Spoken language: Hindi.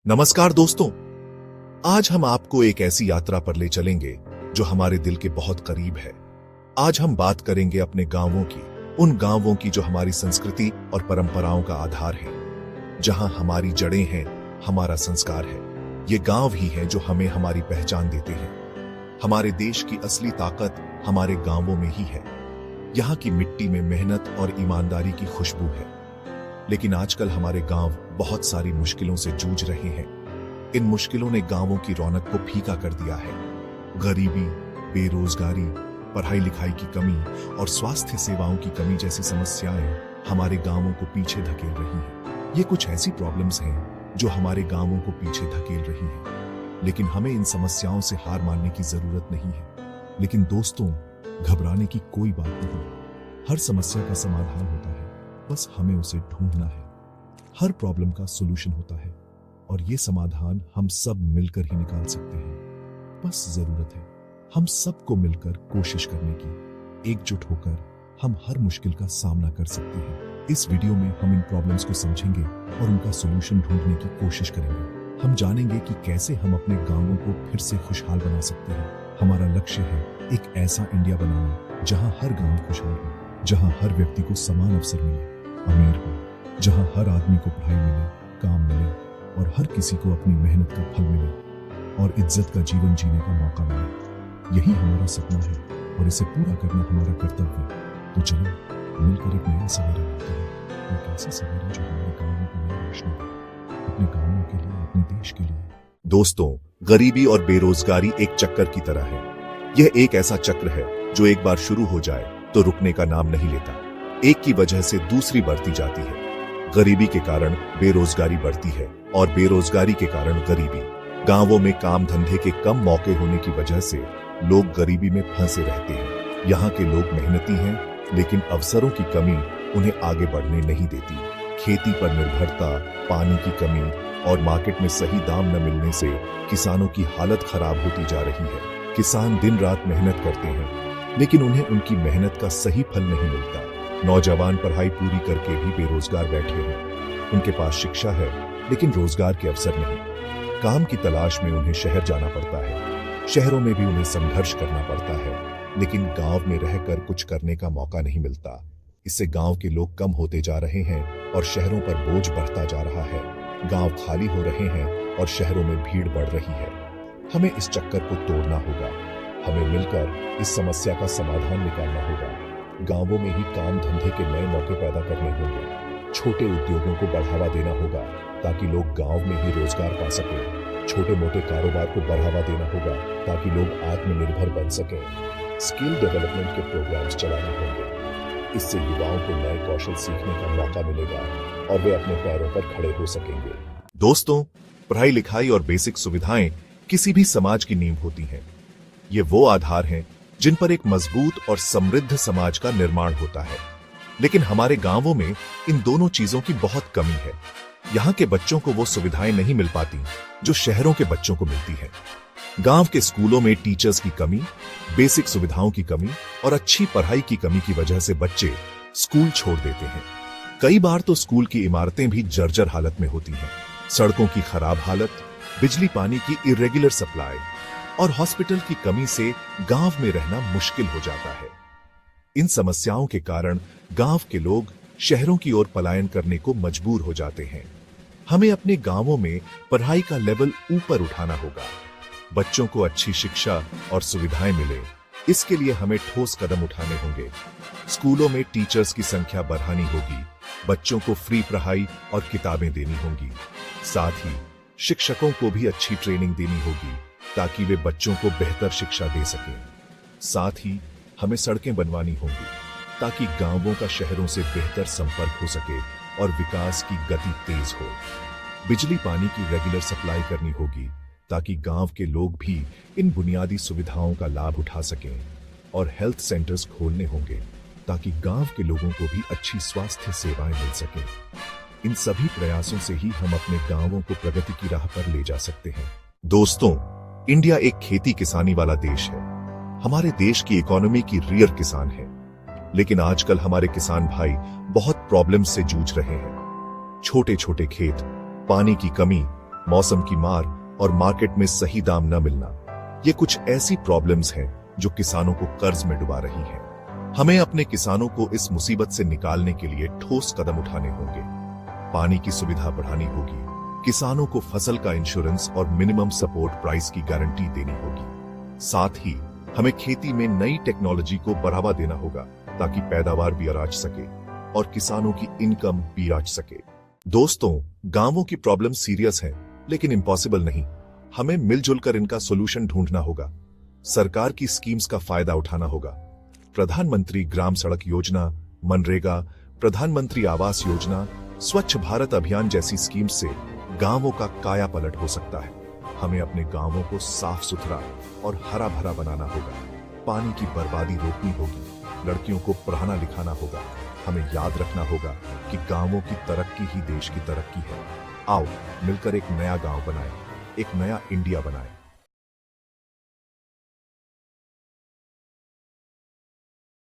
नमस्कार दोस्तों, आज हम आपको एक ऐसी यात्रा पर ले चलेंगे जो हमारे दिल के बहुत करीब है। आज हम बात करेंगे अपने गांवों की, उन गांवों की जो हमारी संस्कृति और परंपराओं का आधार है, जहां हमारी जड़ें हैं, हमारा संस्कार है। ये गांव ही है जो हमें हमारी पहचान देते हैं। हमारे देश की असली ताकत हमारे गांवों में ही है। यहाँ की मिट्टी में मेहनत और ईमानदारी की खुशबू है। लेकिन आजकल हमारे गांव बहुत सारी मुश्किलों से जूझ रहे हैं। इन मुश्किलों ने गांवों की रौनक को फीका कर दिया है। गरीबी, बेरोजगारी, पढ़ाई लिखाई की कमी और स्वास्थ्य सेवाओं की कमी जैसी समस्याएं हमारे गांवों को पीछे धकेल रही हैं। ये कुछ ऐसी प्रॉब्लम्स हैं जो हमारे गांवों को पीछे धकेल रही हैं। लेकिन हमें इन समस्याओं से हार मानने की जरूरत नहीं है। लेकिन दोस्तों, घबराने की कोई बात नहीं। हर समस्या का समाधान होता है, बस हमें उसे ढूंढना है। हर प्रॉब्लम का सॉल्यूशन होता है और ये समाधान हम सब मिलकर ही निकाल सकते हैं। बस जरूरत है हम सबको मिलकर कोशिश करने की। एकजुट होकर हम हर मुश्किल का सामना कर सकते हैं। इस वीडियो में हम इन प्रॉब्लम्स को समझेंगे और उनका सॉल्यूशन ढूंढने की कोशिश करेंगे। हम जानेंगे कि कैसे हम अपने गांवों को फिर से खुशहाल बना सकते हैं। हमारा लक्ष्य है एक ऐसा इंडिया बनाना जहां हर गांव खुशहाल हो, जहां हर व्यक्ति को समान अवसर मिले, अमीर हो, जहां हर आदमी को पढ़ाई मिले, काम मिले और हर किसी को अपनी मेहनत का फल मिले और इज्जत का जीवन जीने का मौका मिले। यही हमारा सपना है और इसे पूरा करना हमारा कर्तव्य है। तो चलो मिलकर एक नया सवेरा लाते हैं। एक ऐसा सवेरा जो हमारे गांवों को नई रोशनी दे, अपने गांवों के लिए, अपने देश के लिए। दोस्तों, गरीबी और बेरोजगारी एक चक्कर की तरह है। यह एक ऐसा चक्र है जो एक बार शुरू हो जाए तो रुकने का नाम नहीं लेता। एक की वजह से दूसरी बढ़ती जाती है। गरीबी के कारण बेरोजगारी बढ़ती है और बेरोजगारी के कारण गरीबी। गांवों में काम धंधे के कम मौके होने की वजह से लोग गरीबी में फंसे रहते हैं। यहाँ के लोग मेहनती हैं, लेकिन अवसरों की कमी उन्हें आगे बढ़ने नहीं देती। खेती पर निर्भरता, पानी की कमी और मार्केट में सही दाम न मिलने से किसानों की हालत खराब होती जा रही है। किसान दिन रात मेहनत करते हैं, लेकिन उन्हें उनकी मेहनत का सही फल नहीं मिलता। नौजवान पढ़ाई पूरी करके भी बेरोजगार बैठे हैं। उनके पास शिक्षा है, लेकिन रोजगार के अवसर नहीं। काम की तलाश में उन्हें शहर जाना पड़ता है। शहरों में भी उन्हें संघर्ष करना पड़ता है, लेकिन गांव में रहकर कुछ करने का मौका नहीं मिलता। इससे गांव के लोग कम होते जा रहे हैं और शहरों पर बोझ बढ़ता जा रहा है। गांव खाली हो रहे हैं और शहरों में भीड़ बढ़ रही है। हमें इस चक्कर को तोड़ना होगा। हमें मिलकर इस समस्या का समाधान निकालना होगा। गांवों में ही काम धंधे के नए मौके पैदा करने होंगे। छोटे उद्योगों को बढ़ावा देना होगा ताकि लोग गांव में ही रोजगार पा सकें। छोटे मोटे कारोबार को बढ़ावा देना होगा ताकि लोग आत्मनिर्भर बन सकें। स्किल डेवलपमेंट के प्रोग्राम्स चलाने होंगे। इससे युवाओं को नए कौशल सीखने का मौका मिलेगा और वे अपने पैरों पर खड़े हो सकेंगे। दोस्तों, पढ़ाई लिखाई और बेसिक सुविधाएं किसी भी समाज की नींव होती हैं। ये वो आधार हैं जिन पर एक मजबूत और समृद्ध समाज का निर्माण होता है। लेकिन हमारे गांवों में इन दोनों चीजों की बहुत कमी है। यहाँ के बच्चों को वो सुविधाएं नहीं मिल पाती जो शहरों के बच्चों को मिलती है। गांव के स्कूलों में टीचर्स की कमी, बेसिक सुविधाओं की कमी और अच्छी पढ़ाई की कमी की वजह से बच्चे स्कूल छोड़ देते हैं। कई बार तो स्कूल की इमारतें भी जर्जर हालत में होती हैं। सड़कों की खराब हालत, बिजली पानी की इरेगुलर सप्लाई और हॉस्पिटल की कमी से गांव में रहना मुश्किल हो जाता है। इन समस्याओं के कारण गांव के लोग शहरों की ओर पलायन करने को मजबूर हो जाते हैं। हमें अपने गांवों में पढ़ाई का लेवल ऊपर उठाना होगा। बच्चों को अच्छी शिक्षा और सुविधाएं मिले, इसके लिए हमें ठोस कदम उठाने होंगे। स्कूलों में टीचर्स की संख्या बढ़ानी होगी। बच्चों को फ्री पढ़ाई और किताबें देनी होंगी। साथ ही शिक्षकों को भी अच्छी ट्रेनिंग देनी होगी ताकि वे बच्चों को बेहतर शिक्षा दे सकें। साथ ही हमें सड़कें बनवानी होंगी ताकि गांवों का शहरों से बेहतर संपर्क हो सके और विकास की गति तेज हो। बिजली पानी की रेगुलर सप्लाई करनी होगी ताकि गांव के लोग भी इन बुनियादी सुविधाओं का लाभ उठा सकें। और हेल्थ सेंटर्स खोलने होंगे ताकि गांव के लोगों को भी अच्छी स्वास्थ्य सेवाएं मिल सकें। इन सभी प्रयासों से ही हम अपने गांवों को प्रगति की राह पर ले जा सकते हैं। दोस्तों, इंडिया एक खेती किसानी वाला देश है। हमारे देश की इकोनॉमी की रीढ़ किसान है। लेकिन आजकल हमारे किसान भाई बहुत प्रॉब्लम से जूझ रहे हैं। छोटे छोटे खेत, पानी की कमी मौसम की मार और मार्केट में सही दाम न मिलना, ये कुछ ऐसी प्रॉब्लम्स हैं जो किसानों को कर्ज में डुबा रही हैं। हमें अपने किसानों को इस मुसीबत से निकालने के लिए ठोस कदम उठाने होंगे। पानी की सुविधा बढ़ानी होगी, किसानों को फसल का इंश्योरेंस और मिनिमम सपोर्ट प्राइस की गारंटी देनी होगी। साथ ही हमें खेती में नई टेक्नोलॉजी को बढ़ावा देना होगा ताकि पैदावार भी आराज सके और किसानों की इनकम भी आराज सके। दोस्तों, गांवों की प्रॉब्लम सीरियस है लेकिन इम्पॉसिबल नहीं। हमें मिलजुल कर इनका सोल्यूशन ढूंढना होगा। सरकार की स्कीम्स का फायदा उठाना होगा। प्रधानमंत्री ग्राम सड़क योजना, मनरेगा, प्रधानमंत्री आवास योजना, स्वच्छ भारत अभियान जैसी स्कीम से गांवों का काया पलट हो सकता है। हमें अपने गांवों को साफ सुथरा और हरा भरा बनाना होगा। पानी की बर्बादी रोकनी होगी। लड़कियों को पढ़ाना लिखाना होगा। हमें याद रखना होगा कि गांवों की तरक्की ही देश की तरक्की है। आओ मिलकर एक नया गांव बनाएं, एक नया इंडिया बनाएं।